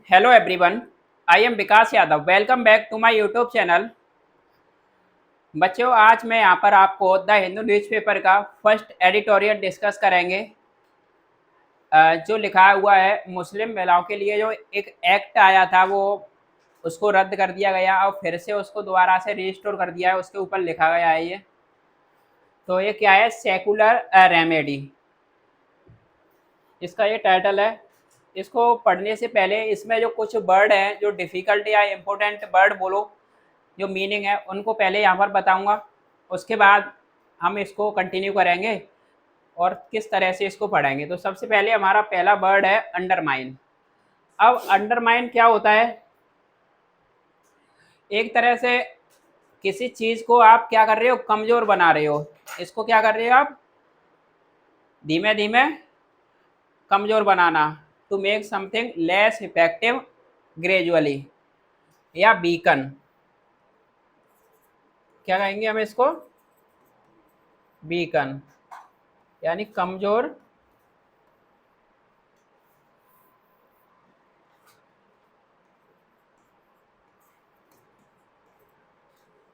Hello everyone, I am Vikas Yadav. Welcome back to my YouTube channel. बच्चों आज मैं यहाँ पर आपको द हिंदू न्यूज़पेपर का फर्स्ट एडिटोरियल डिस्कस करेंगे। जो लिखा हुआ है मुस्लिम महिलाओं के लिए जो एक एक्ट आया था वो उसको रद्द कर दिया गया और फिर से उसको दोबारा से रिस्टोर कर दिया है, उसके ऊपर लिखा गया है ये। तो ये क्या है, सेकुलर रेमेडी, इसका ये टाइटल है। इसको पढ़ने से पहले इसमें जो कुछ वर्ड हैं जो डिफ़िकल्ट या इम्पोर्टेंट वर्ड बोलो जो मीनिंग है उनको पहले यहाँ पर बताऊँगा, उसके बाद हम इसको कंटिन्यू करेंगे और किस तरह से इसको पढ़ेंगे। तो सबसे पहले हमारा पहला वर्ड है अंडरमाइन। अब अंडरमाइन क्या होता है, एक तरह से किसी चीज़ को आप क्या कर रहे हो, कमज़ोर बना रहे हो। इसको क्या कर रहे हो आप, धीमे धीमे कमज़ोर बनाना, to make something less effective gradually, या बीकन, क्या कहेंगे हम इसको, बीकन यानी कमज़ोर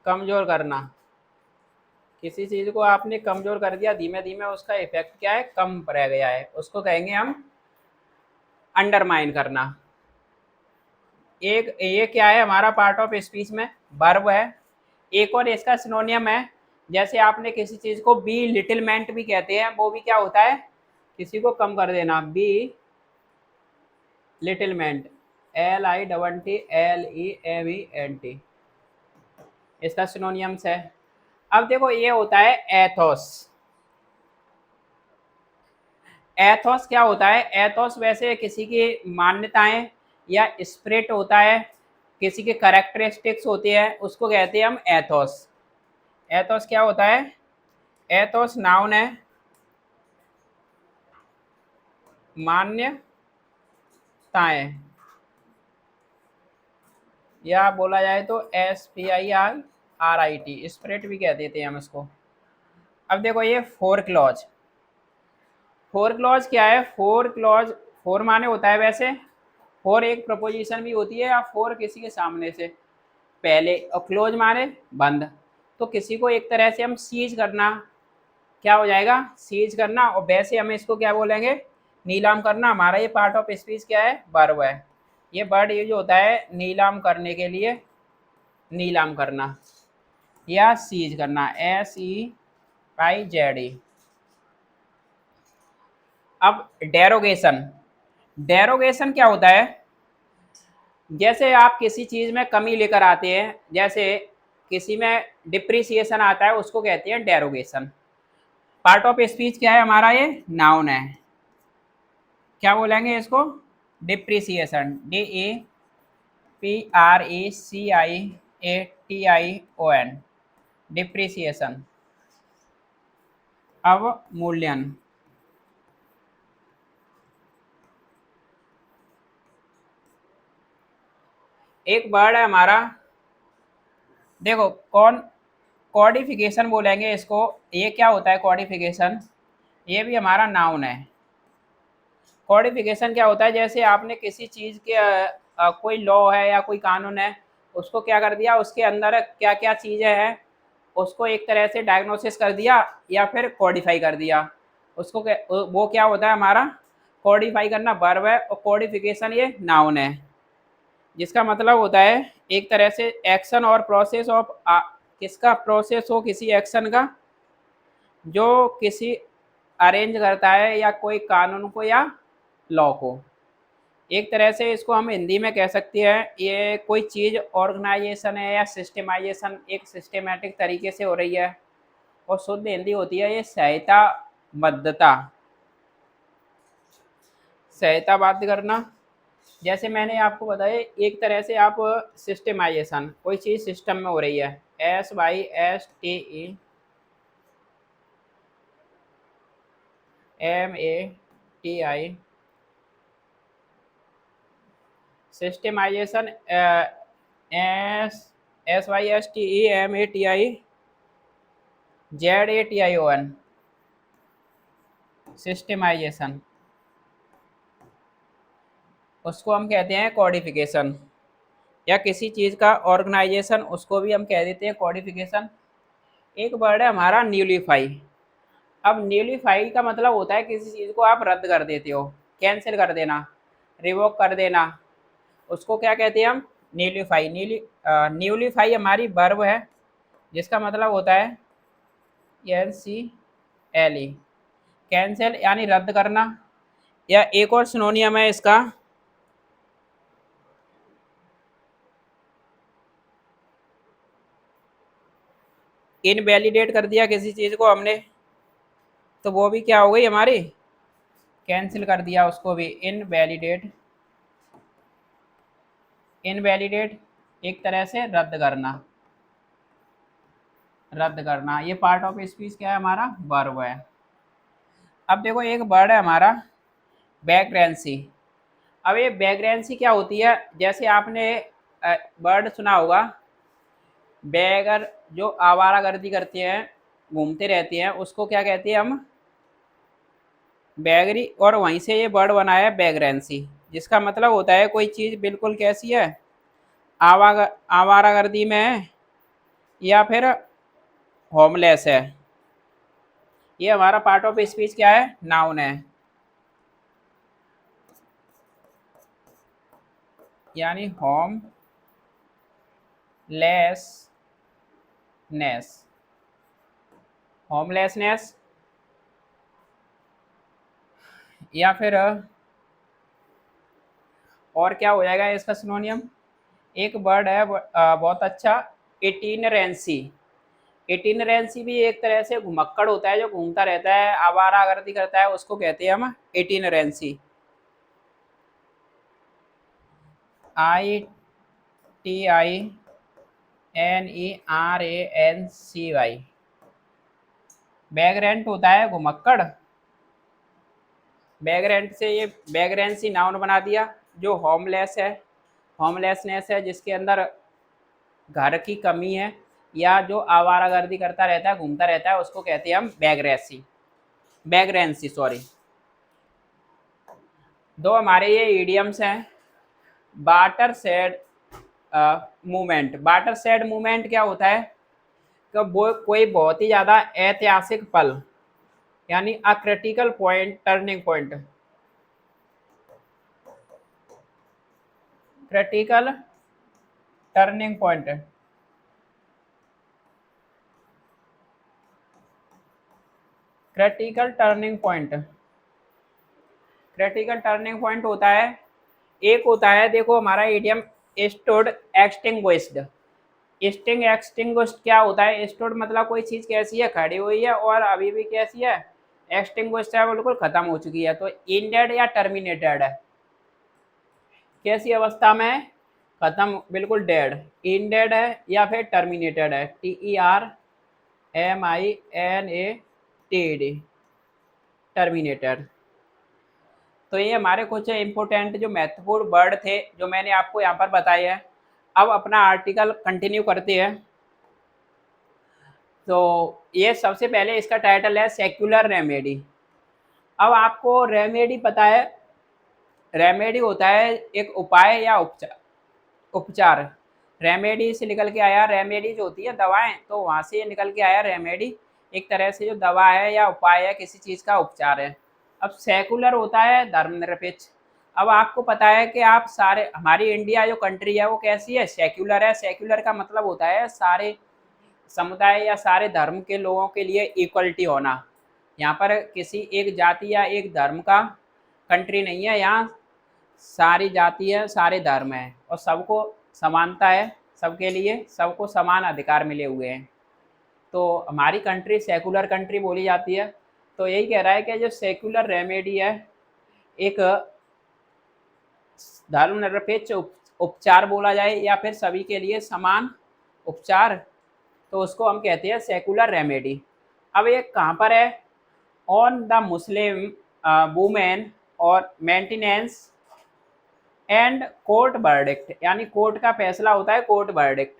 कमज़ोर करना। किसी चीज़ को आपने कमज़ोर कर दिया, धीमे धीमे उसका इफेक्ट क्या है, कम रह गया है, उसको कहेंगे हम अंडरमाइन करना। एक ये क्या है हमारा पार्ट ऑफ स्पीच में वर्ब है। एक और इसका सिनोनियम है, जैसे आपने किसी चीज़ को बी लिटिलमेंट भी कहते हैं, वो भी क्या होता है, किसी को कम कर देना, बी लिटिलमेंट, LITTLEMENT, इसका सिनोनियम्स है। अब देखो ये होता है एथोस। एथोस क्या होता है, एथोस वैसे किसी की मान्यताएं या स्पिरिट होता है, किसी के करेक्टरिस्टिक्स होती है, उसको कहते हैं हम एथोस। एथोस क्या होता है, एथोस नाउन है, मान्यताएं, या बोला जाए तो SPIRIT, स्पिरिट भी कह देते हैं हम इसको। अब देखो ये फोर क्लॉज। फोर क्लॉज क्या है, फोर क्लॉज, फोर माने होता है वैसे, फोर एक प्रपोजिशन भी होती है, या फोर किसी के सामने से पहले, और क्लोज माने बंद। तो किसी को एक तरह से हम सीज करना, क्या हो जाएगा, सीज करना, और वैसे हम इसको क्या बोलेंगे, नीलाम करना। हमारा ये पार्ट ऑफ स्पीच क्या है, वर्ब है। ये वर्ड यूज होता है नीलाम करने के लिए, नीलाम करना या सीज करना, SEIZE। अब डेरोगेशन, डेरोगेशन क्या होता है, जैसे आप किसी चीज़ में कमी लेकर आते हैं, जैसे किसी में डिप्रिसिएशन आता है, उसको कहते हैं डेरोगेशन। पार्ट ऑफ स्पीच क्या है हमारा, ये नाउन है, क्या बोलेंगे इसको, डिप्रिसिएशन, DEPRECIATION, डिप्रिसिएशन, अवमूल्यन। एक वर्ड है हमारा, देखो कौन, कॉडिफिकेशन बोलेंगे इसको। ये क्या होता है कॉडिफिकेशन, ये भी हमारा नाउन है। कॉडिफिकेशन क्या होता है, जैसे आपने किसी चीज़ के कोई लॉ है या कोई कानून है, उसको क्या कर दिया, उसके अंदर क्या क्या चीज़ें हैं उसको एक तरह से डायग्नोसिस कर दिया या फिर कॉडिफाई कर दिया, उसको वो क्या होता है हमारा, कॉडिफाई करना वर्ब है, और कॉडिफिकेशन ये नाउन है, जिसका मतलब होता है एक तरह से एक्शन और प्रोसेस ऑफ, किसका प्रोसेस हो, किसी एक्शन का जो किसी अरेंज करता है या कोई कानून को या लॉ को। एक तरह से इसको हम हिंदी में कह सकते हैं, ये कोई चीज़ ऑर्गेनाइजेशन है या सिस्टमाइजेशन एक सिस्टमेटिक तरीके से हो रही है, और शुद्ध हिंदी होती है ये सहायता बद्धता, सहायता बाध्य करना। जैसे मैंने आपको बताया, एक तरह से आप सिस्टमाइजेशन, कोई चीज़ सिस्टम में हो रही है, SYSTEMATI, सिस्टमाइजेशन, SYSTEMATIZATION, सिस्टमाइजेशन, उसको हम कहते हैं कोडिफिकेशन, या किसी चीज़ का ऑर्गेनाइजेशन उसको भी हम कह देते हैं कोडिफिकेशन। एक वर्ड है हमारा न्यूलीफाई। अब न्यूलीफाई का मतलब होता है किसी चीज़ को आप रद्द कर देते हो, कैंसिल कर देना, रिवोक कर देना, उसको क्या कहते हैं हम? न्यूलीफाई। न्यूलीफाई हमारी वर्ब है जिसका मतलब होता है NCLE, कैंसिल यानी रद्द करना। या एक और सिनोनियम है इसका, इनवैलिडेट कर दिया किसी चीज़ को हमने, तो वो भी क्या हो गई हमारी? कैंसिल कर दिया उसको भी, इनवैलिडेट। इनवैलिडेट एक तरह से रद्द करना, रद्द करना। ये पार्ट ऑफ स्पीच क्या है हमारा? वर्ब है। अब देखो एक वर्ड है हमारा वैकेंसी। अब ये वैकेंसी क्या होती है? जैसे आपने वर्ड सुना होगा, बैगर जो आवारागर्दी करते हैं, घूमते रहते हैं, उसको क्या कहते हैं हम? बैगरी। और वहीं से ये वर्ड बना है वैकेंसी, जिसका मतलब होता है कोई चीज़ बिल्कुल कैसी है? आवारागर्दी में है या फिर होमलेस है। ये हमारा पार्ट ऑफ स्पीच क्या है? नाउन है, यानी होमलेसनेस। होमलेसनेस या फिर और क्या हो जाएगा इसका सिनोनियम? एक वर्ड है बहुत अच्छा, इटिनरेंसी। इटिनरेंसी भी एक तरह से घुमक्कड़ होता है, जो घूमता रहता है, आवारागर्दी करता है, उसको कहते हैं हम इटिनरेंसी। ITINERANCY। वैगरेंट होता है घुमक्कड़। वैगरेंट से ये वैगरेंसी नाउन बना दिया। जो होमलेस है, होमलेसनेस है, जिसके अंदर घर की कमी है, या जो आवारागर्दी करता रहता है, घूमता रहता है, उसको कहते हैं हम वैगरेंसी। वैगरेंसी सॉरी। दो हमारे ये इडियम्स हैं। Water said movement. Water said movement क्या होता है? कि वो कोई बहुत ही ज़्यादा ऐतिहासिक पल, यानी a critical point, turning point. Critical turning point. Critical turning point. Critical turning point होता है, एक होता है देखो हमारा idiom stood extinguished. Sting extinguished क्या होता है? स्टूड मतलब कोई चीज़ कैसी है? खड़ी हुई है, और अभी भी कैसी है? एक्सटिंग्विश्ड है, बिल्कुल खत्म हो चुकी है। तो इंडेड या टर्मिनेटेड है, कैसी अवस्था में है? खत्म, बिल्कुल डेड। इंडेड है या फिर टर्मिनेटेड है, TERMINATED, टर्मिनेटेड। तो ये हमारे कुछ इंपॉर्टेंट जो महत्वपूर्ण वर्ड थे जो मैंने आपको यहाँ पर बताए हैं। अब अपना आर्टिकल कंटिन्यू करते हैं। तो ये सबसे पहले इसका टाइटल है सेक्युलर रेमेडी। अब आपको रेमेडी पता है? रेमेडी होता है एक उपाय या उपचार। उपचार, रेमेडी से निकल के आया। रेमेडी जो होती है दवाएं, तो वहाँ से ये निकल के आया रेमेडी, एक तरह से जो दवा है या उपाय है, किसी चीज़ का उपचार है। अब सेकुलर होता है धर्मनिरपेक्ष। अब आपको पता है कि आप सारे, हमारी इंडिया जो कंट्री है वो कैसी है? सेक्युलर है। सेक्युलर का मतलब होता है सारे समुदाय या सारे धर्म के लोगों के लिए इक्वलिटी होना। यहाँ पर किसी एक जाति या एक धर्म का कंट्री नहीं है, यहाँ सारी जाति है, सारे धर्म हैं, और सबको समानता है, सबके लिए सबको समान अधिकार मिले हुए हैं। तो हमारी कंट्री सेकुलर कंट्री बोली जाती है। तो यही कह रहा है कि जो सेकुलर रेमेडी है, एक धर्मनिरपेक्ष उपचार बोला जाए या फिर सभी के लिए समान उपचार, तो उसको हम कहते हैं सेकुलर रेमेडी। अब ये कहाँ पर है? ऑन द मुस्लिम वुमेन और मेंटेनेंस एंड कोर्ट वर्डिक्ट, यानी कोर्ट का फैसला होता है, कोर्ट वर्डिक्ट।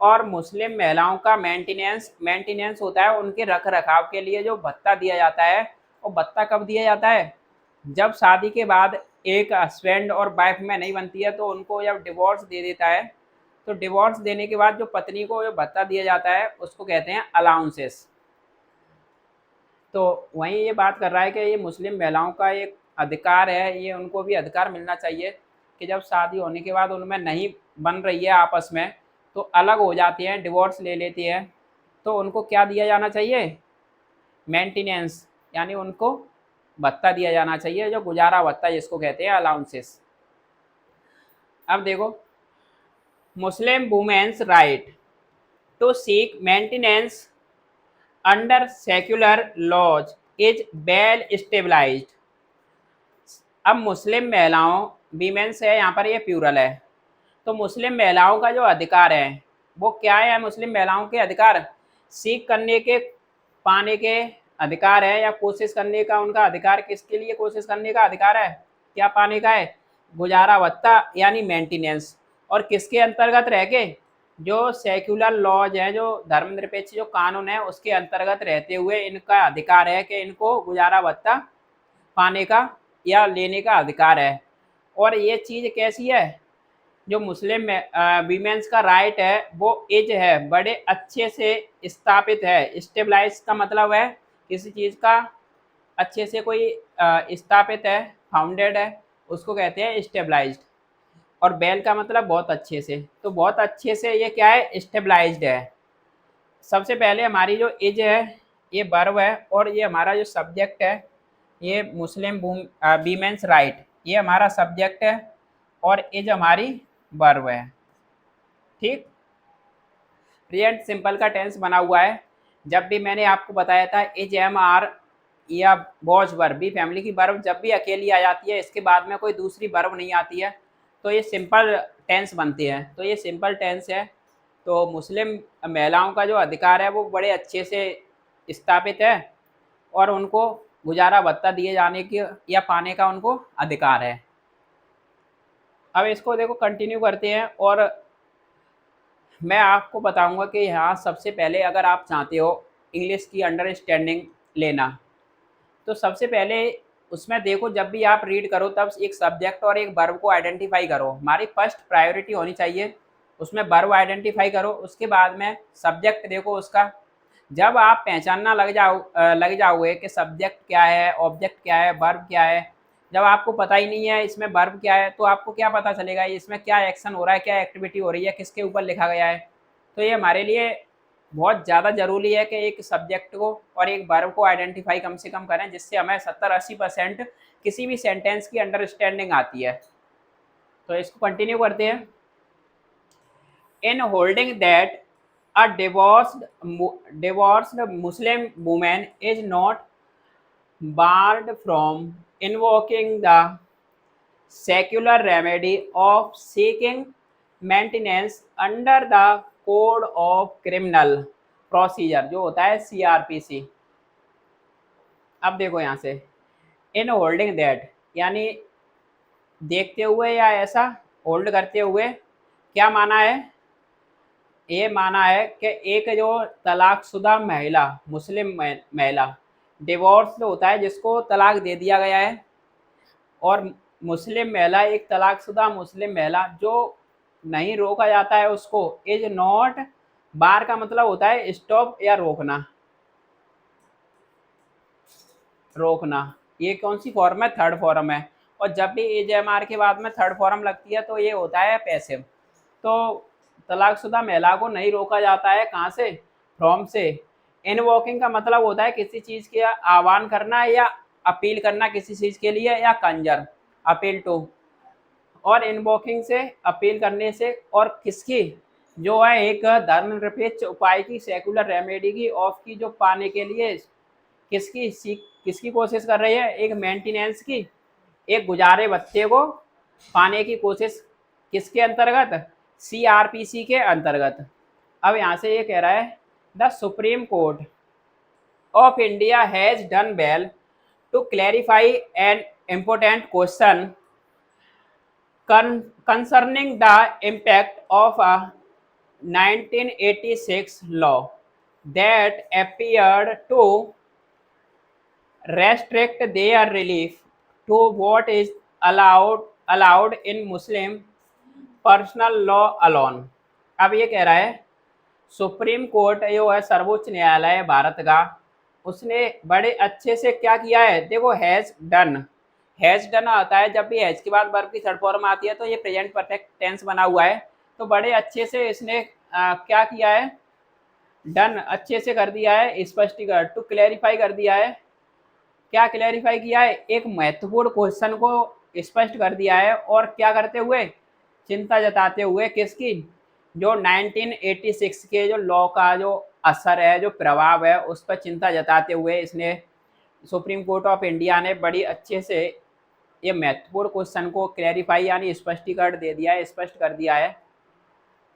और मुस्लिम महिलाओं का मेंटेनेंस, मेंटेनेंस होता है उनके रख रखाव के लिए जो भत्ता दिया जाता है। और भत्ता कब दिया जाता है? जब शादी के बाद एक हस्बैंड और वाइफ में नहीं बनती है तो उनको जब डिवोर्स दे देता है, तो डिवोर्स देने के बाद जो पत्नी को जो भत्ता दिया जाता है उसको कहते हैं अलाउंसेस। तो वहीं ये बात कर रहा है कि ये मुस्लिम महिलाओं का एक अधिकार है, ये उनको भी अधिकार मिलना चाहिए कि जब शादी होने के बाद उनमें नहीं बन रही है आपस में, तो अलग हो जाती हैं, डिवोर्स ले लेती हैं, तो उनको क्या दिया जाना चाहिए, मेंटेनेंस, यानी उनको भत्ता दिया जाना चाहिए, जो गुजारा भत्ता जिसको कहते हैं अलाउंसेस। अब देखो, Muslim women's right to seek maintenance under secular laws is well stabilised. अब मुस्लिम महिलाओं, वीमेंस है यहाँ पर, ये प्यूरल है, तो मुस्लिम महिलाओं का जो अधिकार है वो क्या है, मुस्लिम महिलाओं के अधिकार सीख करने के, पाने के अधिकार है, या कोशिश करने का उनका अधिकार, किसके लिए कोशिश करने का अधिकार है, क्या पाने का है, गुजारा भत्ता यानी मेंटेनेंस। और किसके अंतर्गत रह के, जो सेक्युलर लॉज है, जो धर्मनिरपेक्ष जो कानून है उसके अंतर्गत रहते हुए इनका अधिकार है कि इनको गुजारा भत्ता पाने का या लेने का अधिकार है। और ये चीज़ कैसी है, जो मुस्लिम वीमेंस का राइट है वो एज है बड़े अच्छे से स्थापित है। स्टेबलाइज का मतलब है किसी चीज़ का अच्छे से कोई स्थापित है, फाउंडेड है, उसको कहते हैं स्टेबलाइज्ड। और बेल का मतलब बहुत अच्छे से, तो बहुत अच्छे से ये क्या है, स्टेबलाइज्ड है। सबसे पहले हमारी जो एज है ये वर्ब है, और ये हमारा जो सब्जेक्ट है ये मुस्लिम वीमेंस राइट, ये हमारा सब्जेक्ट है, और एज हमारी वर्ब है। ठीक, प्रेजेंट सिंपल का टेंस बना हुआ है। जब भी मैंने आपको बताया था इज एम आर या वॉज वर्ब, बी फैमिली की वर्ब जब भी अकेली आ जाती है, इसके बाद में कोई दूसरी वर्ब नहीं आती है, तो ये सिंपल टेंस बनती है, तो ये सिंपल टेंस है। तो मुस्लिम महिलाओं का जो अधिकार है वो बड़े अच्छे से स्थापित है, और उनको गुजारा भत्ता दिए जाने की या पाने का उनको अधिकार है। अब इसको देखो कंटिन्यू करते हैं, और मैं आपको बताऊंगा कि यहाँ सबसे पहले अगर आप चाहते हो इंग्लिश की अंडरस्टैंडिंग लेना, तो सबसे पहले उसमें देखो, जब भी आप रीड करो तब एक सब्जेक्ट और एक वर्ब को आइडेंटिफाई करो। हमारी फर्स्ट प्रायोरिटी होनी चाहिए, उसमें वर्ब आइडेंटिफाई करो, उसके बाद में सब्जेक्ट देखो उसका। जब आप पहचानना लग जाओगे कि सब्जेक्ट क्या है, ऑब्जेक्ट क्या है, वर्ब क्या है, जब आपको पता ही नहीं है इसमें वर्ब क्या है, तो आपको क्या पता चलेगा इसमें क्या एक्शन हो रहा है, क्या एक्टिविटी हो रही है, किसके ऊपर लिखा गया है। तो ये हमारे लिए बहुत ज़्यादा ज़रूरी है कि एक सब्जेक्ट को और एक वर्ब को आइडेंटिफाई कम से कम करें, जिससे हमें 70-80% किसी भी सेंटेंस की अंडरस्टैंडिंग आती है। तो इसको कंटिन्यू करते हैं। In holding that a divorced Muslim woman is not barred from invoking the secular remedy of seeking maintenance under the code of criminal procedure, जो होता है CRPC। अब देखो यहाँ से, इन होल्डिंग दैट यानी देखते हुए या ऐसा होल्ड करते हुए, क्या माना है, ये माना है कि एक जो तलाकशुदा महिला, मुस्लिम महिला, डिवोर्स जो होता है जिसको तलाक दे दिया गया है, और मुस्लिम महिला एक तलाकशुदा मुस्लिम महिला जो नहीं रोका जाता है उसको, इज नॉट, बार का मतलब होता है स्टॉप या रोकना, रोकना। ये कौन सी फॉर्म है, थर्ड फॉर्म है। और जब भी एज एम आर के बाद में थर्ड फॉर्म लगती है तो ये होता है पैसिव। तो तलाकशुदा महिला को नहीं रोका जाता है, कहाँ से, फ्रॉम से। इनवॉकिंग का मतलब होता है किसी चीज़ के आह्वान करना या अपील करना किसी चीज़ के लिए, या कंजर, अपील टू। और इनवॉकिंग से, अपील करने से, और किसकी, जो है एक धर्मनिरपेक्ष उपाय की, सेकुलर रेमेडी की, ऑफ की, जो पाने के लिए किसकी कोशिश कर रही है, एक मेंटेनेंस की, एक गुजारे भत्ते को पाने की कोशिश, किसके अंतर्गत, CRPC के अंतर्गत। अब यहाँ से ये कह रहा है, the supreme court of India has done well to clarify an important question concerning the impact of a 1986 law that appeared to restrict their relief to what is allowed in Muslim personal law alone. अब ये कह रहा है supreme court जो है सर्वोच्च न्यायालय भारत का, उसने बड़े अच्छे से क्या किया है, देखो हैज डन आता है जब भी हैज के बाद वर्ब की थर्ड फॉर्म आती है तो ये प्रेजेंट परफेक्ट टेंस बना हुआ है। तो बड़े अच्छे से इसने क्या किया है, डन अच्छे से कर दिया है, स्पष्टीकरण टू क्लैरिफाई कर दिया है। क्या क्लैरिफाई किया है, एक महत्वपूर्ण क्वेश्चन को स्पष्ट कर दिया है। और क्या करते हुए, चिंता जताते हुए किसकी, जो 1986 के जो लॉ का जो असर है, जो प्रभाव है, उस पर चिंता जताते हुए इसने सुप्रीम कोर्ट ऑफ इंडिया ने बड़ी अच्छे से ये महत्वपूर्ण क्वेश्चन को क्लैरिफाई यानी स्पष्टीकरण दे दिया है, स्पष्ट कर दिया है।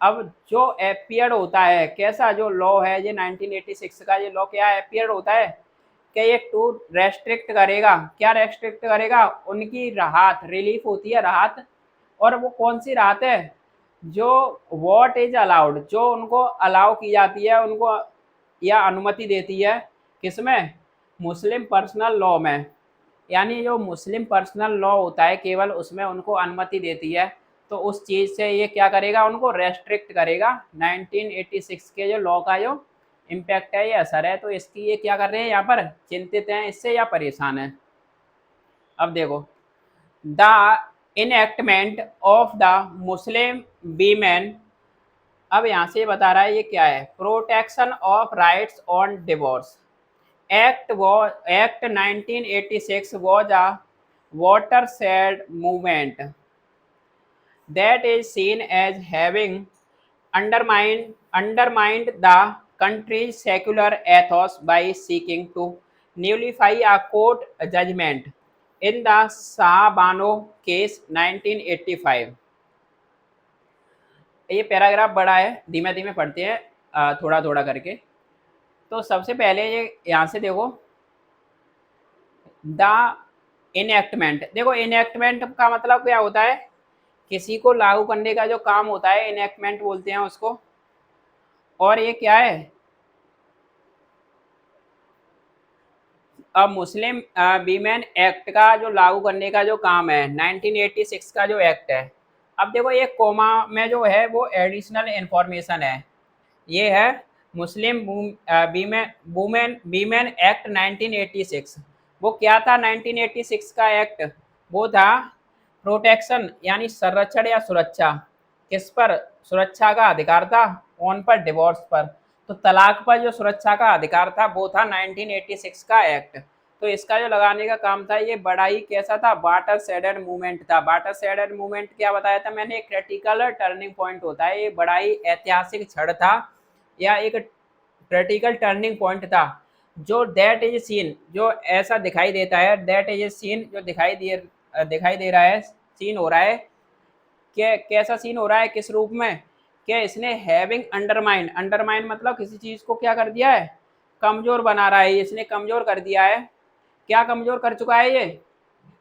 अब जो अपीयर्ड होता है, कैसा जो लॉ है ये 1986 का ये लॉ क्या अपीयर्ड होता है कि ये टू रेस्ट्रिक्ट करेगा, क्या रेस्ट्रिक्ट करेगा, उनकी राहत, रिलीफ होती है राहत। और वो कौन सी राहत है, जो व्हाट इज अलाउड, जो उनको अलाउ की जाती है, उनको या अनुमति देती है, किसमें, मुस्लिम पर्सनल लॉ में। यानी जो मुस्लिम पर्सनल लॉ होता है केवल उसमें उनको अनुमति देती है। तो उस चीज़ से ये क्या करेगा, उनको रेस्ट्रिक्ट करेगा। 1986 के जो लॉ का जो इम्पैक्ट है, ये असर है, तो इसकी ये क्या कर रहे हैं, यहाँ पर चिंतित हैं इससे या परेशान हैं। अब देखो, the enactment of the Muslim women, अब यहाँ से बता रहा है ये क्या है, protection of rights on divorce act 1986 was a watershed movement that is seen as having undermined the country's secular ethos by seeking to nullify a court judgment in the Shah-Bano case 1985। ये paragraph बड़ा है, धीमे धीमे पढ़ते हैं थोड़ा थोड़ा करके। तो सबसे पहले ये यहाँ से देखो, द इनएक्टमेंट, देखो इनएक्टमेंट का मतलब क्या होता है, किसी को लागू करने का जो काम होता है इनएक्टमेंट बोलते हैं उसको। और ये क्या है, अब मुस्लिम वीमेन एक्ट का जो लागू करने का जो काम है 1986 का जो एक्ट है। अब देखो ये कोमा में जो है वो एडिशनल इंफॉर्मेशन है, ये है मुस्लिम वुमेन वीमेन एक्ट 1986। वो क्या था 1986 का एक्ट, वो था प्रोटेक्शन यानी संरक्षण या सुरक्षा, किस पर, सुरक्षा का अधिकार था, ऑन पर, डिवोर्स पर। तो तलाक पर जो सुरक्षा का अधिकार था वो था 1986 का एक्ट। तो इसका जो लगाने का काम था ये बड़ा ही कैसा था, वाटर शेडेड मूवमेंट था। वाटर शेडेड मूवमेंट क्या बताया था मैंने, एक क्रिटिकल टर्निंग पॉइंट होता है, ये बड़ा ही ऐतिहासिक क्षण था या एक क्रिटिकल टर्निंग पॉइंट था। जो दैट इज सीन, जो ऐसा दिखाई देता है, दैट इज सीन जो दिखाई दे रहा है, सीन हो रहा है कि कैसा सीन हो रहा है, किस रूप में, कि इसने हैविंग अंडरमाइन, अंडरमाइन मतलब किसी चीज़ को क्या कर दिया है, कमज़ोर बना रहा है, इसने कमज़ोर कर दिया है। क्या कमज़ोर कर चुका है ये,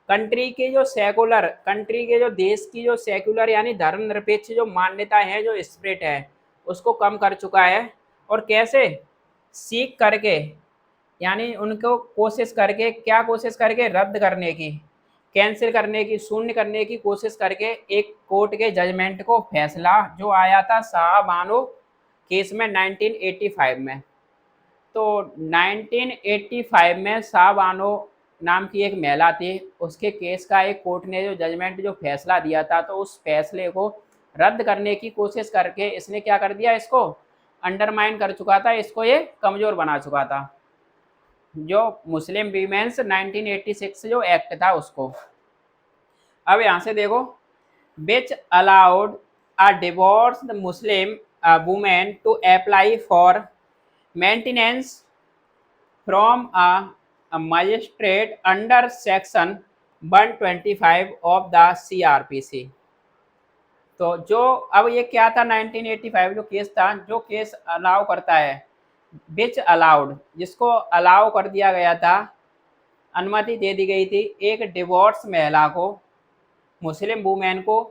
कंट्री के जो सेकुलर, कंट्री के जो देश की जो सेकुलर यानी धर्मनिरपेक्ष जो मान्यता है, जो स्पिरिट है, उसको कम कर चुका है। और कैसे, सीख करके यानी उनको कोशिश करके, क्या कोशिश करके, रद्द करने की, कैंसिल करने की, शून्य करने की कोशिश करके एक कोर्ट के जजमेंट को, फैसला जो आया था शाह बानो केस में 1985 में। तो 1985 में शाह बानो नाम की एक महिला थी, उसके केस का एक कोर्ट ने जो जजमेंट जो फैसला दिया था, तो उस फैसले को रद्द करने की कोशिश करके इसने क्या कर दिया, इसको अंडरमाइन कर चुका था, इसको ये कमज़ोर बना चुका था, जो मुस्लिम वीमेंस 1986 जो एक्ट था उसको। अब यहाँ से देखो, which allowed a divorced Muslim women to apply for maintenance from a magistrate under section 125 of the CRPC। तो जो अब ये क्या था 1985 जो केस था, जो केस अलाउ करता है, विच अलाउड, जिसको अलाउ कर दिया गया था, अनुमति दे दी गई थी एक डिवोर्स महिला को, मुस्लिम वुमेन को,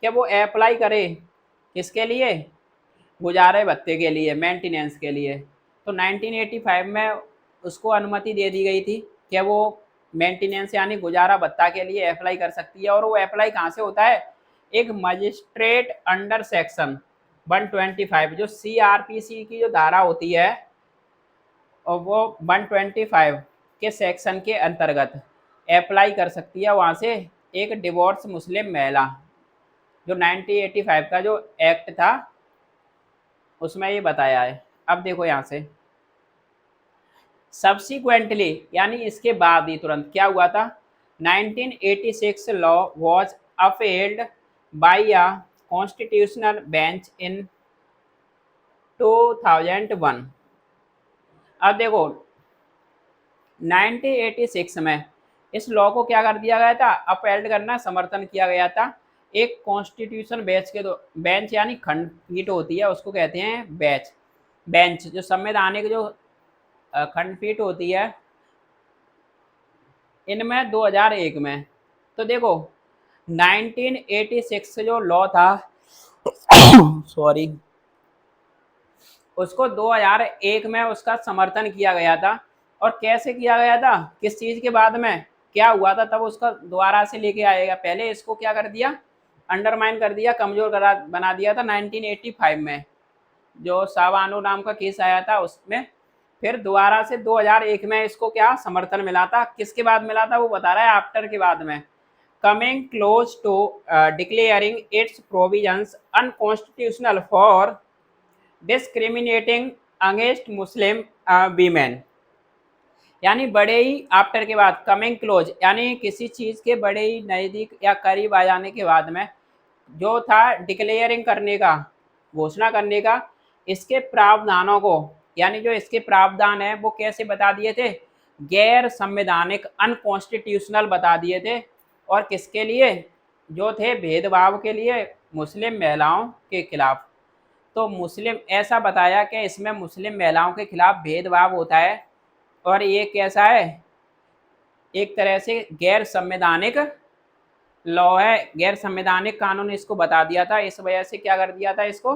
कि वो अप्लाई करे किसके लिए, गुजारे भत्ते के लिए, मेंटेनेंस के लिए। तो 1985 में उसको अनुमति दे दी गई थी कि वो मेंटेनेंस यानी गुजारा भत्ता के लिए अप्लाई कर सकती है। और वो अप्लाई कहाँ से होता है? एक मजिस्ट्रेट अंडर सेक्शन 125 जो सीआरपीसी की जो धारा होती है और वो 125 के सेक्शन के अंतर्गत अप्लाई कर सकती है वहाँ से एक डिवोर्स मुस्लिम महिला। जो 1985 का जो एक्ट था उसमें ये बताया है। अब देखो यहाँ से सब्सिक्वेंटली यानी इसके बाद ही तुरंत क्या हुआ था, 1986 law was upheld by a constitutional bench in 2001। अब देखो 1986 में इस लॉ को क्या कर दिया गया था, अपेल्ड करना समर्थन किया गया था एक कॉन्स्टिट्यूशन बेंच के बेंच यानी खंडपीठ होती है उसको कहते हैं बेंच जो संवैधानिक जो खंडपीठ होती है इनमें 2001 में। तो देखो 1986 जो लॉ था सॉरी उसको 2001 में उसका समर्थन किया गया था। और कैसे किया गया था, किस चीज़ के बाद में क्या हुआ था, तब उसका दोबारा से लेके आएगा। पहले इसको क्या कर दिया, अंडरमाइन कर दिया, कमज़ोर करा बना दिया था 1985 में जो शाहबानो नाम का केस आया था उसमें। फिर दोबारा से 2001 में इसको क्या समर्थन मिला था, किसके बाद मिला था वो बता रहा है, आफ्टर के बाद में, coming close to declaring it's provisions unconstitutional for discriminating against Muslim women. यानी बड़े ही आफ्टर के बाद, कमिंग क्लोज यानी किसी चीज़ के बड़े ही नज़दीक या करीब आ जाने के बाद में जो था डिक्लेयरिंग करने का, घोषणा करने का, इसके प्रावधानों को, यानी जो इसके प्रावधान है वो कैसे बता दिए थे, गैर संवैधानिक अनकॉन्स्टिट्यूशनल बता दिए थे। और किसके लिए, जो थे भेदभाव के लिए मुस्लिम महिलाओं के खिलाफ। तो मुस्लिम ऐसा बताया कि इसमें मुस्लिम महिलाओं के खिलाफ भेदभाव होता है और ये कैसा है, एक तरह से गैर संवैधानिक लॉ है, गैर संवैधानिक कानून इसको बता दिया था। इस वजह से क्या कर दिया था, इसको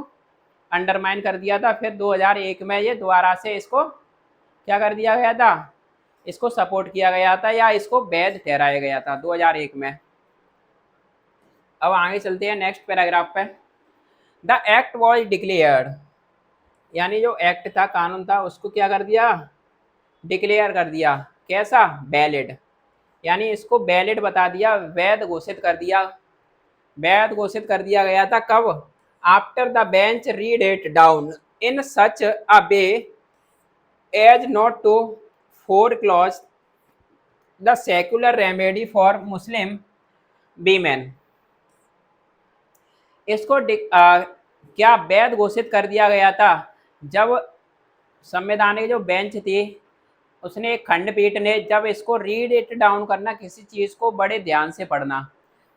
अंडरमाइन कर दिया था। फिर 2001 में ये दोबारा से इसको क्या कर दिया गया था, इसको सपोर्ट किया गया था या इसको वैध ठहराया गया था 2001 में। अब आगे चलते हैं नेक्स्ट पैराग्राफ पे। द एक्ट वॉज डिक्लेयर्ड यानी जो एक्ट था, कानून था, उसको क्या कर दिया, डिक्लेयर कर दिया। कैसा, वैलिड, यानी इसको वैलिड बता दिया, वैध घोषित कर दिया। वैध घोषित कर दिया गया था कब, after the bench read it down in such a way as not to foreclose the secular remedy for Muslim women. इसको क्या वैध घोषित कर दिया गया था जब संवैधानिक जो बेंच थी उसने, एक खंडपीठ ने, जब इसको रीड इट डाउन करना, किसी चीज़ को बड़े ध्यान से पढ़ना,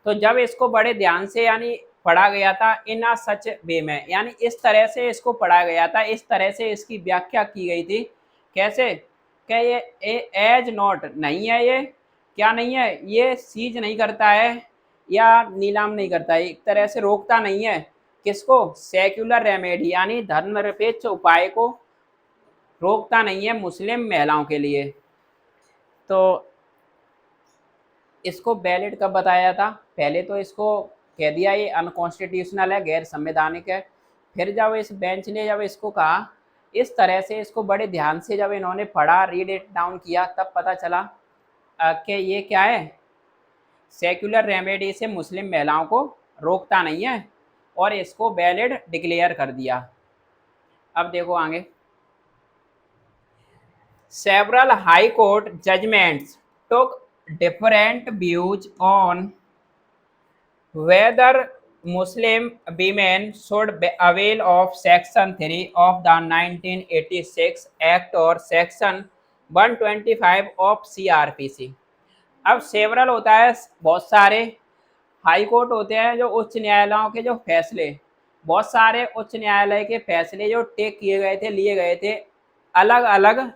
तो जब इसको बड़े ध्यान से यानी पढ़ा गया था इन अ सच वे में, यानी इस तरह से इसको पढ़ा गया था, इस तरह से इसकी व्याख्या की गई थी। कैसे, क्या ये एज नॉट नहीं है, ये क्या नहीं है, ये सीज नहीं करता है या नीलाम नहीं करता है, एक तरह से रोकता नहीं है किसको, सेक्युलर रेमेडी यानी धर्मनिरपेक्ष उपाय को रोकता नहीं है मुस्लिम महिलाओं के लिए। तो इसको वैलिड कब बताया था, पहले तो इसको कह दिया ये अनकॉन्स्टिट्यूशनल है, गैर संवैधानिक है। फिर जब इस बेंच ने जब इसको कहा, इस तरह से इसको बड़े ध्यान से जब इन्होंने पढ़ा, रीड इट डाउन किया, तब पता चला कि ये क्या है, सेक्युलर रेमेडी से मुस्लिम महिलाओं को रोकता नहीं है और इसको वैलिड डिक्लेयर कर दिया। अब देखो आगे, several high court judgments took different views on whether Muslim women should avail of Section 3 of the 1986 Act or Section 125 of CRPC। अब सेवरल होता है बहुत सारे, हाई कोर्ट होते हैं जो उच्च न्यायालयों के जो फैसले, बहुत सारे उच्च न्यायालय के फैसले जो टेक किए गए थे, लिए गए थे अलग अलग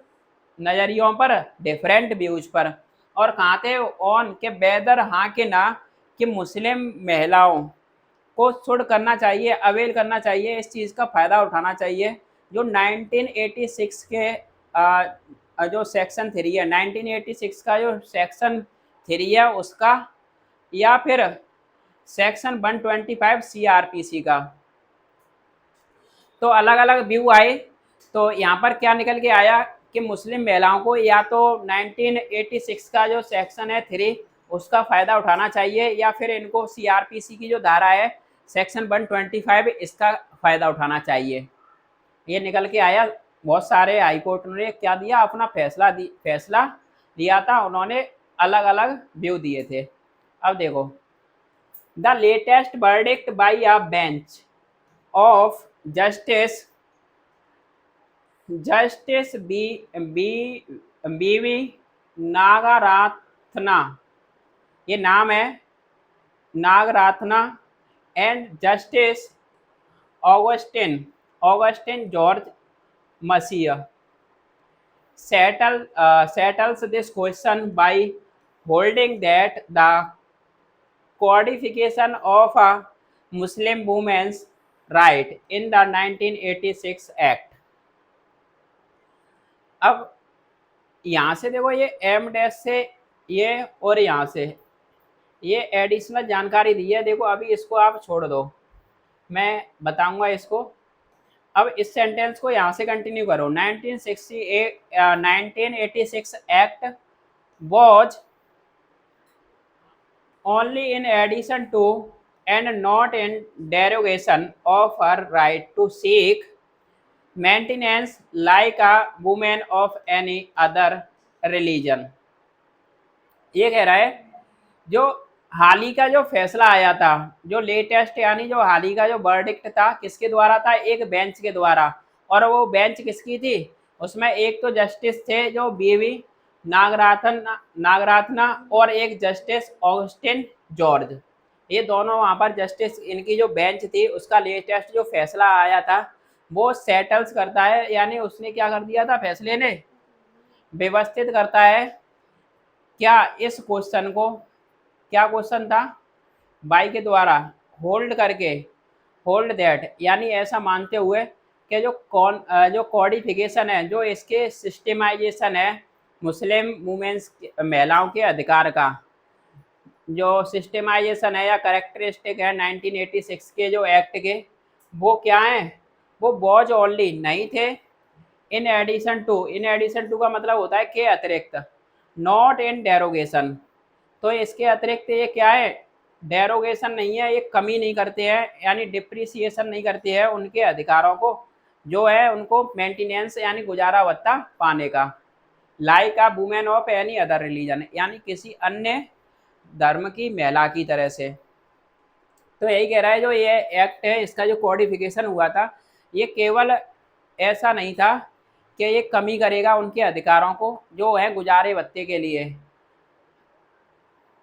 नज़रियों पर, डिफरेंट व्यूज पर। और कहाँ थे, ऑन के बेदर, हाँ के ना, कि मुस्लिम महिलाओं को शुड करना चाहिए, अवेल करना चाहिए, इस चीज़ का फ़ायदा उठाना चाहिए जो 1986 के जो सेक्शन 3 है 1986 का जो सेक्शन 3 है उसका, या फिर सेक्शन 125 सीआरपीसी का। तो अलग अलग व्यू आए। तो यहाँ पर क्या निकल के आया कि मुस्लिम महिलाओं को या तो 1986 का जो सेक्शन है 3 उसका फ़ायदा उठाना चाहिए, या फिर इनको सीआरपीसी की जो धारा है सेक्शन 125 इसका फ़ायदा उठाना चाहिए। ये निकल के आया। बहुत सारे हाई कोर्ट ने क्या दिया, अपना फैसला दिया था, उन्होंने अलग अलग व्यू दिए थे। अब देखो, the latest verdict by a bench of Justice B V Nagarathna, ये नाम है, Nagarathna and Justice Augustine George Masih settles this question by holding that the codification of a Muslim woman's right in the 1986 Act। अब यहाँ से देखो, ये एम डैश से ये और यहाँ से ये एडिशनल जानकारी दी है। देखो अभी इसको आप छोड़ दो, मैं बताऊंगा इसको। अब इस सेंटेंस को यहाँ से कंटिन्यू करो। 1986 act was only in addition to and not in derogation of her right to seek maintenance like a woman of any other religion। ये कह रहा है जो हाल ही का जो फैसला आया था, जो लेटेस्ट यानी जो हाल ही का जो वर्डिक्ट था, किसके द्वारा था, एक बेंच के द्वारा। और वो बेंच किसकी थी, उसमें एक तो जस्टिस थे जो बीवी नागराथना और एक जस्टिस ऑगस्टिन जॉर्ज, ये दोनों वहाँ पर जस्टिस, इनकी जो बेंच थी उसका लेटेस्ट जो फैसला आया था वो सेटल्स करता है, यानी उसने क्या कर दिया था, फैसले ने व्यवस्थित करता है क्या, इस क्वेश्चन को, क्या क्वेश्चन था, बाई के द्वारा होल्ड करके, होल्ड दैट यानी ऐसा मानते हुए कि जो कॉडिफिकेशन है, जो इसके सिस्टमाइजेशन है मुस्लिम वुमेन्स महिलाओं के अधिकार का, जो सिस्टमाइजेशन है या करेक्टरिस्टिक है 1986 के जो एक्ट के, वो क्या है, वो वॉज ओनली नहीं थे, इन एडिशन टू का मतलब होता है के अतिरिक्त, नॉट इन डेरोगेशन। तो इसके अतिरिक्त ये क्या है, डेरोगेशन नहीं है, ये कमी नहीं करते हैं, यानी डिप्रिसिएशन नहीं करते हैं उनके अधिकारों को, जो है उनको मेंटेनेंस यानी गुजारा भत्ता पाने का, like a women of any other religion, यानी किसी अन्य धर्म की महिला की तरह से। तो यही कह रहा है जो ये एक्ट है इसका जो कोडिफिकेशन हुआ था, ये केवल ऐसा नहीं था कि ये कमी करेगा उनके अधिकारों को जो है गुजारे भत्ते के लिए,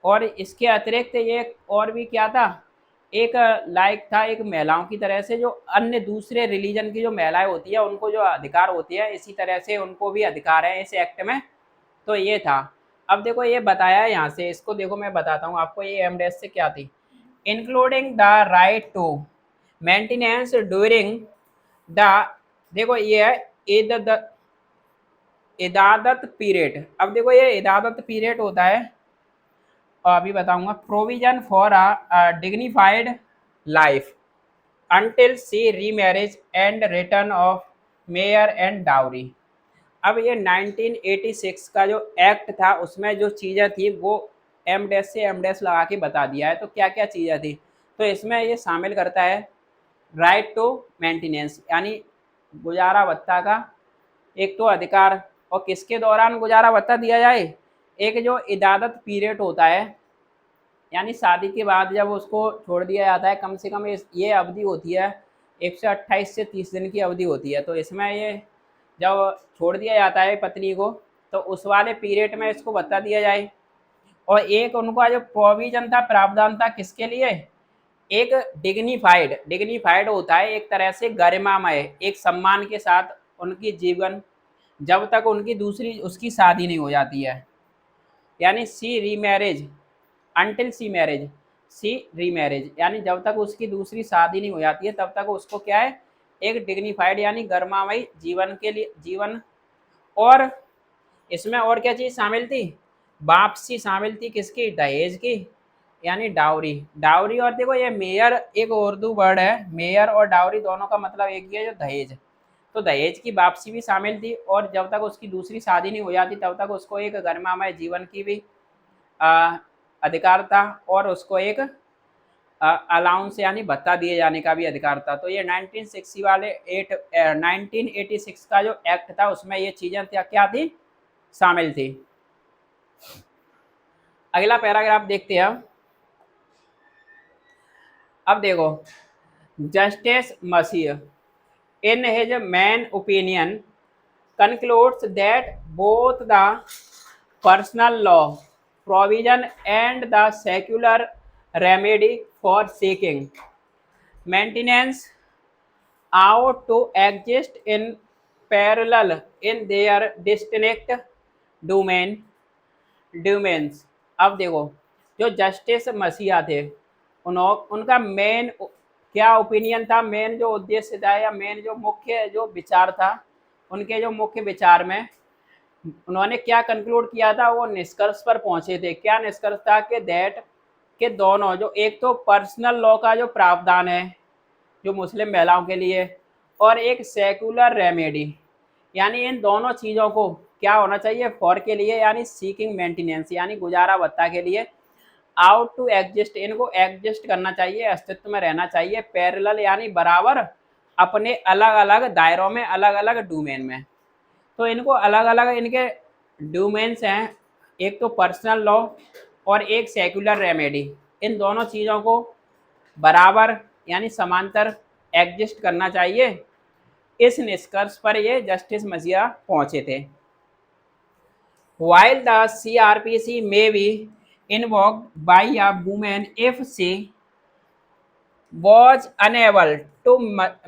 और इसके अतिरिक्त ये और भी क्या था, एक लाइक था एक महिलाओं की तरह से, जो अन्य दूसरे रिलीजन की जो महिलाएं होती है उनको जो अधिकार होती है इसी तरह से उनको भी अधिकार है इस एक्ट में। तो ये था। अब देखो ये बताया है यहाँ से, इसको देखो मैं बताता हूँ आपको ये एमडेस से क्या थी, including the right to maintenance during the, देखो ये है इदादत पीरियड। अब देखो ये इदादत पीरियड होता है, अभी बताऊंगा, provision for a dignified life until she remarriage and return of मेयर एंड डाउरी। अब ये 1986 का जो एक्ट था उसमें जो चीज़ें थी वो एमडेस से एमडेस लगा के बता दिया है। तो क्या क्या चीज़ें थी, तो इसमें ये शामिल करता है राइट टू मेंटेनेंस यानी गुजारा भत्ता का एक तो अधिकार, और किसके दौरान गुजारा भत्ता दिया जाए, एक जो इदादत पीरियड होता है, यानी शादी के बाद जब उसको छोड़ दिया जाता है, कम से कम ये अवधि होती है 128 से 30 दिन की अवधि होती है। तो इसमें ये जब छोड़ दिया जाता है पत्नी को, तो उस वाले पीरियड में इसको भत्ता दिया जाए। और एक उनका जो प्रोविजन था, प्रावधान था किसके लिए, एक डिग्निफाइड होता है एक तरह से गरिमामय, एक सम्मान के साथ उनकी जीवन, जब तक उनकी दूसरी उसकी शादी नहीं हो जाती है, यानी सी रीमैरिज अंटिल सी रीमैरिज यानी जब तक उसकी दूसरी शादी नहीं हो जाती है तब तक उसको क्या है, एक डिग्निफाइड यानी गरिमामयी जीवन के लिए जीवन और इसमें और क्या चीज़ शामिल थी? वापसी शामिल थी, किसकी? दहेज की, यानी डाउरी। डाउरी, और देखो ये मेयर एक उर्दू वर्ड है, मेयर और डाउरी दोनों का मतलब एक ही है, जो दहेज। तो दहेज की वापसी भी शामिल थी, और जब तक उसकी दूसरी शादी नहीं हो जाती तब तक उसको एक गरिमामय जीवन की भी अधिकार था, और उसको एक अलाउंस यानी भत्ता दिए जाने का भी अधिकार था। तो ये 1960 वाले 1986 का जो एक्ट था उसमें ये चीज़ें क्या थी? शामिल थी। अगला पैराग्राफ देखते हैं। अब देखो, justice Masih in his main opinion concludes that both the personal law provision and the secular remedy for seeking maintenance ought to exist in parallel in their distinct domains। अब देखो, जो जस्टिस मसीहा थे, उनका मेन क्या opinion था, main जो उद्देश्य था या मेन जो मुख्य जो विचार था, उनके जो मुख्य विचार में उन्होंने क्या कंक्लूड किया था, वो निष्कर्ष पर पहुंचे थे। क्या निष्कर्ष था? कि दैट के दोनों, जो एक तो पर्सनल लॉ का जो प्रावधान है जो मुस्लिम महिलाओं के लिए, और एक सेकुलर रेमेडी, यानी इन दोनों चीज़ों को क्या होना चाहिए? फॉर के लिए, यानी सीकिंग मेंटेनेंस, यानी गुजारा भत्ता के लिए, आउट टू एग्जिस्ट, इनको एग्जिस्ट करना चाहिए, अस्तित्व में रहना चाहिए, पैरेलल यानी बराबर, अपने अलग अलग दायरों में, अलग अलग डोमेन में। तो इनको अलग अलग इनके डोमेन्स हैं, एक तो पर्सनल लॉ और एक सेकुलर रेमेडी। इन दोनों चीज़ों को बराबर यानी समांतर एग्जिस्ट करना चाहिए। इस निष्कर्ष पर ये जस्टिस मसीहा पहुंचे थे। While the CRPC may be invoked by a woman if she was unable to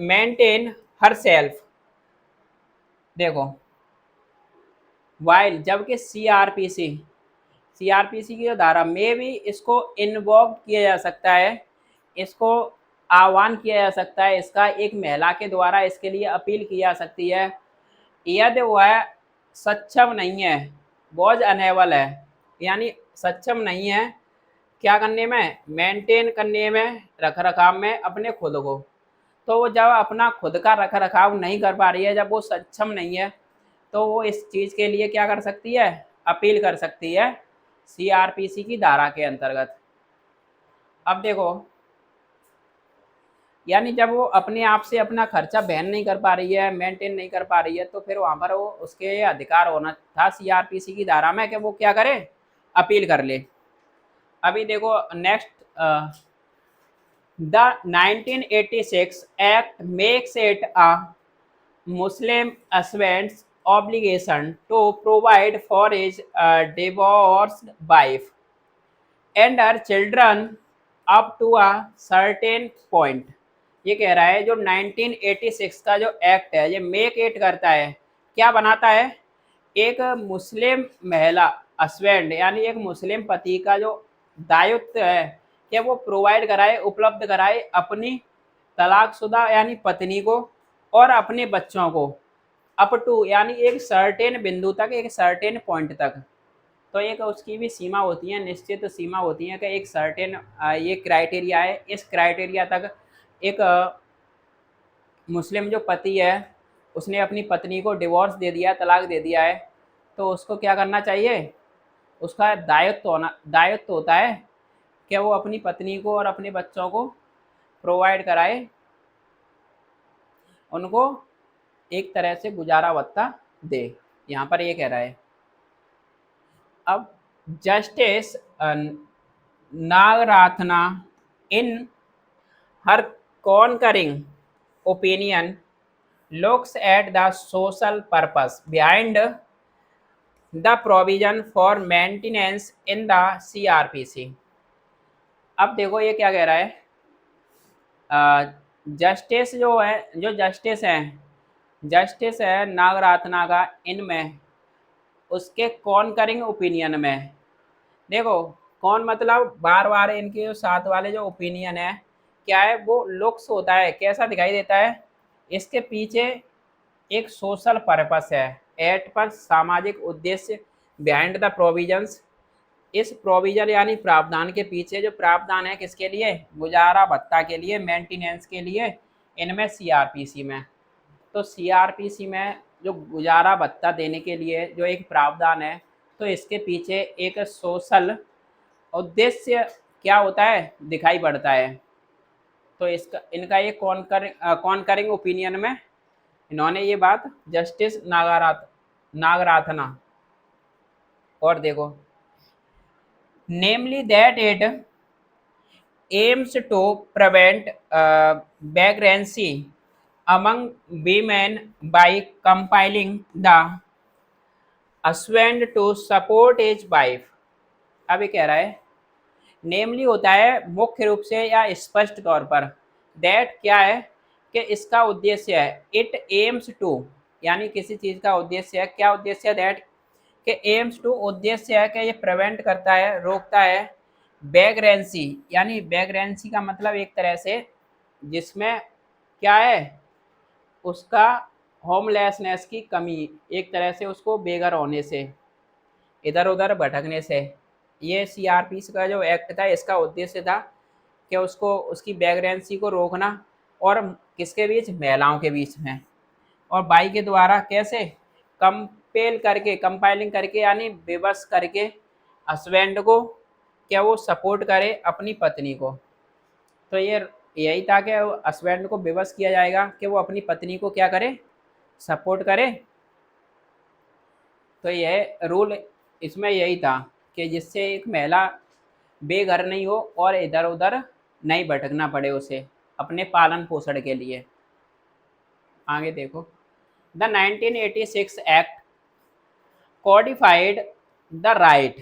maintain herself, देखो, वाइल जबकि सीआरपीसी की जो धारा में भी इसको इन्वोक किया जा सकता है, इसको आह्वान किया जा सकता है, इसका एक महिला के द्वारा इसके लिए अपील की जा सकती है, यदि वह सक्षम नहीं है, वॉज अनेबल है, यानी सक्षम नहीं है क्या करने में? मेंटेन करने में, रख रखाव में अपने खुद को। तो वो जब अपना खुद का रख रखाव नहीं कर पा रही है, जब वो सक्षम नहीं है, तो वो इस चीज़ के लिए क्या कर सकती है? अपील कर सकती है सीआरपीसी की धारा के अंतर्गत। अब देखो, यानी जब वो अपने आप से अपना खर्चा वहन नहीं कर पा रही है, मेंटेन नहीं कर पा रही है, तो फिर वहाँ पर वो उसके अधिकार होना था सीआरपीसी की धारा में कि वो क्या करे? अपील कर ले। अभी देखो next, the 1986 act makes it a Muslim husband's obligation to provide for his divorced wife and her children up to a certain point। ये कह रहा है जो 1986 का जो एक्ट है, ये मेक इट करता है, क्या बनाता है? एक मुस्लिम महिला हस्बैंड यानी एक मुस्लिम पति का जो दायित्व है कि वो प्रोवाइड कराए, उपलब्ध कराए अपनी तलाकशुदा यानी पत्नी को और अपने बच्चों को, अप टू यानी एक सर्टेन बिंदु तक, एक सर्टेन पॉइंट तक। तो एक उसकी भी सीमा होती है, निश्चित सीमा होती है कि एक सर्टेन ये क्राइटेरिया है, इस क्राइटेरिया तक एक मुस्लिम जो पति है उसने अपनी पत्नी को डिवोर्स दे दिया, तलाक दे दिया है, तो उसको क्या करना चाहिए? उसका दायित्व होता है कि वो अपनी पत्नी को और अपने बच्चों को प्रोवाइड कराए, उनको एक तरह से गुजारा भत्ता दे। यहाँ पर ये कह रहा है। अब Justice Nagarathna in her concurring opinion looks at the social purpose behind the provision for maintenance in the CRPC। अब देखो ये क्या कह रहा है, जस्टिस जो है, जो जस्टिस है नागराथना का, इनमें उसके कॉन्करिंग ओपिनियन में, देखो कौन मतलब बार बार इनके जो साथ वाले जो ओपिनियन है क्या है, वो लुक्स होता है, कैसा दिखाई देता है? इसके पीछे एक सोशल पर्पस है, एक्ट पर सामाजिक उद्देश्य बिहाइंड द प्रोविजंस, इस प्रोविजन यानी प्रावधान के पीछे जो प्रावधान है किसके लिए, गुजारा भत्ता के लिए, मेंटेनेंस के लिए, इनमें सीआरपीसी में। तो सीआरपीसी में जो गुजारा भत्ता देने के लिए जो एक प्रावधान है, तो इसके पीछे एक सोशल उद्देश्य क्या होता है, दिखाई पड़ता है। तो इसका इनका ये कॉन्करिंग ओपिनियन में इन्होंने ये बात जस्टिस नागराथना, और देखो, namely that it aims to prevent vagrancy among women by compiling the husband to support his wife। अब ये कह रहा है नेमली होता है मुख्य रूप से या स्पष्ट तौर पर, दैट क्या है कि इसका उद्देश्य है, इट एम्स टू यानी किसी चीज का उद्देश्य है, क्या उद्देश्य है, दैट के एम्स टू उद्देश्य है कि ये प्रिवेंट करता है, रोकता है, वैग्रेंसी यानी वैग्रेंसी का मतलब एक तरह से जिसमें क्या है उसका होमलेसनेस की कमी, एक तरह से उसको बेघर होने से, इधर उधर भटकने से। ये सीआरपीसी का जो एक्ट था इसका उद्देश्य था कि उसको उसकी वैग्रेंसी को रोकना, और किसके बीच, महिलाओं के बीच में, और बाई के द्वारा कैसे, कंपेल करके, कंपाइलिंग करके यानी विवश करके हस्बैंड को क्या वो सपोर्ट करे अपनी पत्नी को। तो ये यही था कि हस्बैंड को विवश किया जाएगा कि वो अपनी पत्नी को क्या करे, सपोर्ट करे। तो यह रूल इसमें यही था कि जिससे एक महिला बेघर नहीं हो और इधर उधर नहीं भटकना पड़े उसे अपने पालन पोषण के लिए। आगे देखो, the 1986 act codified the right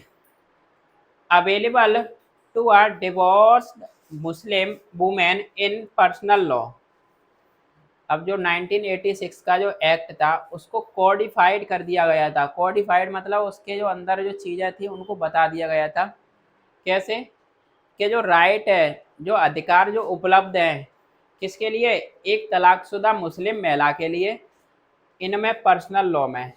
available to a divorced Muslim woman in personal law। अब जो 1986 का जो एक्ट था उसको कोडिफाइड कर दिया गया था। कोडिफाइड मतलब उसके जो अंदर जो चीज़ें थी उनको बता दिया गया था। कैसे कि जो राइट है, जो अधिकार जो उपलब्ध है किसके लिए, एक तलाकशुदा मुस्लिम महिला के लिए, इनमें पर्सनल लॉ में।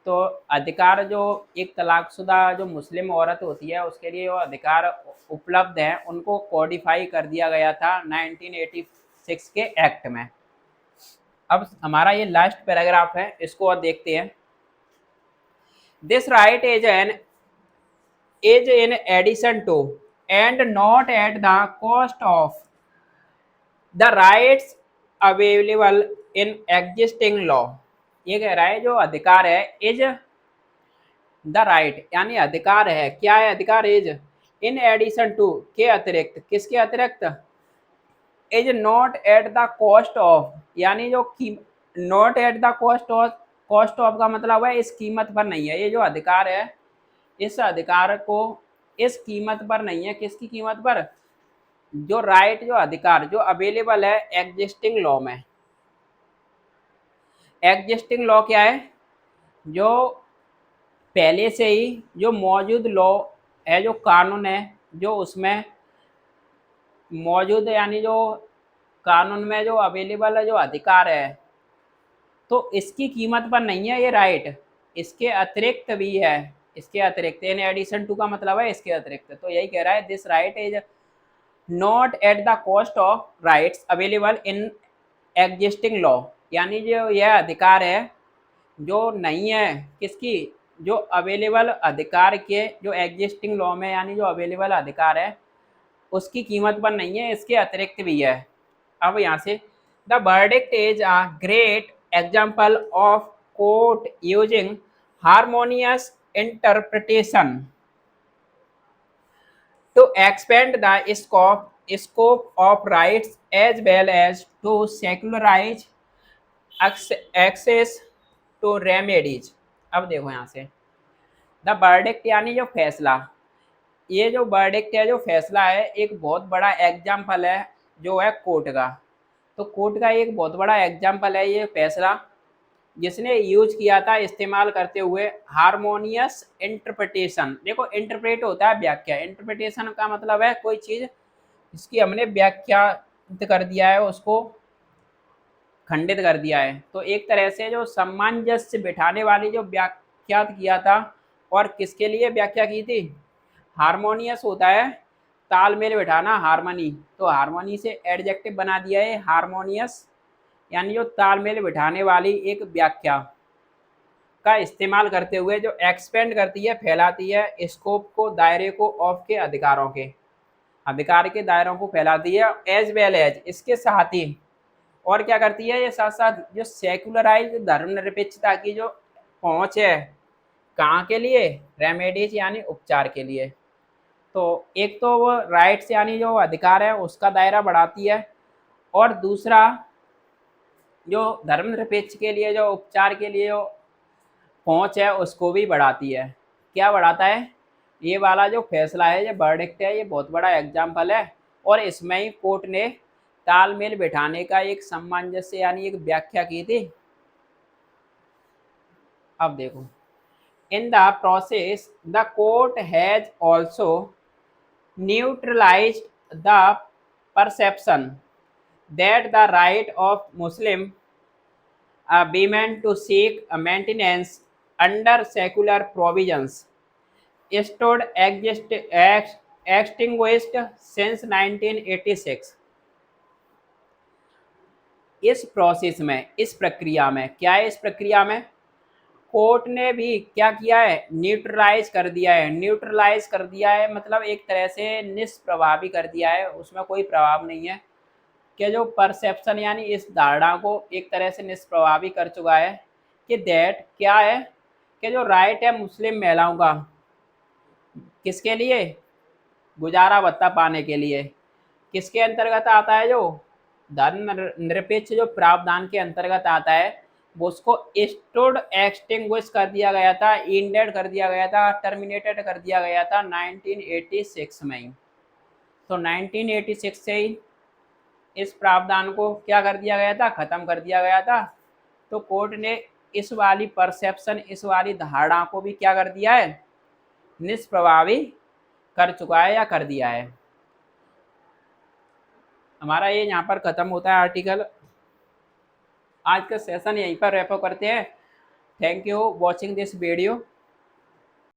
तो अधिकार जो एक तलाकशुदा जो मुस्लिम औरत होती है उसके लिए जो अधिकार उपलब्ध हैं उनको कोडिफाई कर दिया गया था 1986 के एक्ट में। अब हमारा ये लास्ट पैराग्राफ है, इसको और देखते हैं। This right is in addition to and not at the cost of the rights available in existing law. ये कह रहा है जो अधिकार है, इज द राइट यानी अधिकार है, क्या है अधिकार, इज इन एडिशन टू के अतिरिक्त, किसके अतिरिक्त, is not at the cost of यानी जो not at the cost of का मतलब है इस कीमत पर नहीं है। ये जो अधिकार है इस अधिकार को इस कीमत पर नहीं है, किसकी कीमत पर, जो राइट जो अधिकार जो अवेलेबल है एग्जिस्टिंग लॉ में। एग्जिस्टिंग लॉ क्या है, जो पहले से ही जो मौजूद लॉ है, जो कानून है जो उसमें मौजूद है, यानी जो कानून में जो अवेलेबल है जो अधिकार है, तो इसकी कीमत पर नहीं है ये राइट, इसके अतिरिक्त भी है, इसके अतिरिक्त, इन एडिशन टू का मतलब है इसके अतिरिक्त। तो यही कह रहा है this right is not at the cost of rights available in existing law, यानी जो यह अधिकार है जो नहीं है किसकी, जो अवेलेबल अधिकार के जो एग्जिस्टिंग लॉ में यानी जो अवेलेबल अधिकार है उसकी कीमत पर नहीं है, इसके अतिरिक्त भी है। अब यहाँ से the verdict is a great example of court using harmonious interpretation to expand the scope of rights as well as to secularize access to remedies। अब देखो यहाँ से द वर्डिक्ट यानी जो फैसला, ये जो वर्डिक्ट है जो फैसला है एक बहुत बड़ा एग्जाम्पल है जो है कोर्ट का। तो कोर्ट का एक बहुत बड़ा एग्जाम्पल है ये फैसला जिसने यूज किया था इस्तेमाल करते हुए हार्मोनियस इंटरप्रिटेशन। देखो इंटरप्रेट होता है व्याख्या, इंटरप्रिटेशन का मतलब है कोई चीज़ इसकी हमने व्याख्या कर दिया है उसको खंडित कर दिया है। तो एक तरह से जो सामंजस्य बिठाने वाली जो व्याख्यात किया था, और किसके लिए व्याख्या की थी? हारमोनियस होता है तालमेल बिठाना, हारमोनी, तो हारमोनी से एडजेक्टिव बना दिया है हारमोनियस, यानी जो तालमेल बिठाने वाली एक व्याख्या का इस्तेमाल करते हुए जो एक्सपेंड करती है, फैलाती है स्कोप को, दायरे को ऑफ के अधिकारों के, अधिकार के दायरों को फैलाती है, एज वेल एज इसके साथ ही और क्या करती है, ये साथ साथ जो सेकुलराइज धर्मनिरपेक्षता की जो पहुंच है, कहाँ के लिए? रेमेडीज यानी उपचार के लिए। तो एक तो वो राइट्स यानी जो अधिकार है उसका दायरा बढ़ाती है, और दूसरा जो धर्मनिरपेक्ष के लिए जो उपचार के लिए जो पहुंच है उसको भी बढ़ाती है। क्या बढ़ाता है? ये वाला जो फैसला है, ये वर्डिक्ट है, ये बहुत बड़ा एग्जाम्पल है, और इसमें ही कोर्ट ने तालमेल बिठाने का एक सामंजस्य यानी एक व्याख्या की थी। अब देखो, in the process the court has also neutralised the perception that the right of Muslim women to seek maintenance under secular provisions stood extinguished since 1986। इस प्रोसेस में, इस प्रक्रिया में, क्या है इस प्रक्रिया में? कोर्ट ने भी क्या किया है? न्यूट्रलाइज कर दिया है। न्यूट्रलाइज कर दिया है मतलब एक तरह से निष्प्रभावी कर दिया है, उसमें कोई प्रभाव नहीं है, कि जो परसेप्शन यानी इस धारणा को एक तरह से निष्प्रभावी कर चुका है कि दैट क्या है, कि जो राइट है मुस्लिम महिलाओं का, किसके लिए? गुजारा भत्ता पाने के लिए। किसके अंतर्गत आता है? जो धर्म निरपेक्ष जो प्रावधान के अंतर्गत आता है, वो उसको स्टूड एक्सटिंग्विश कर दिया गया था, इंडेड कर दिया गया था, टर्मिनेटेड कर दिया गया था 1986 में ही। तो 1986 से ही इस प्रावधान को क्या कर दिया गया था? खत्म कर दिया गया था। तो कोर्ट ने इस वाली परसेप्शन, इस वाली धारणा को भी क्या कर दिया है? निष्प्रभावी कर चुका है या कर दिया है। हमारा ये यहाँ पर खत्म होता है आर्टिकल। आज का सेशन यहीं पर रैप अप करते हैं। Thank you watching this video.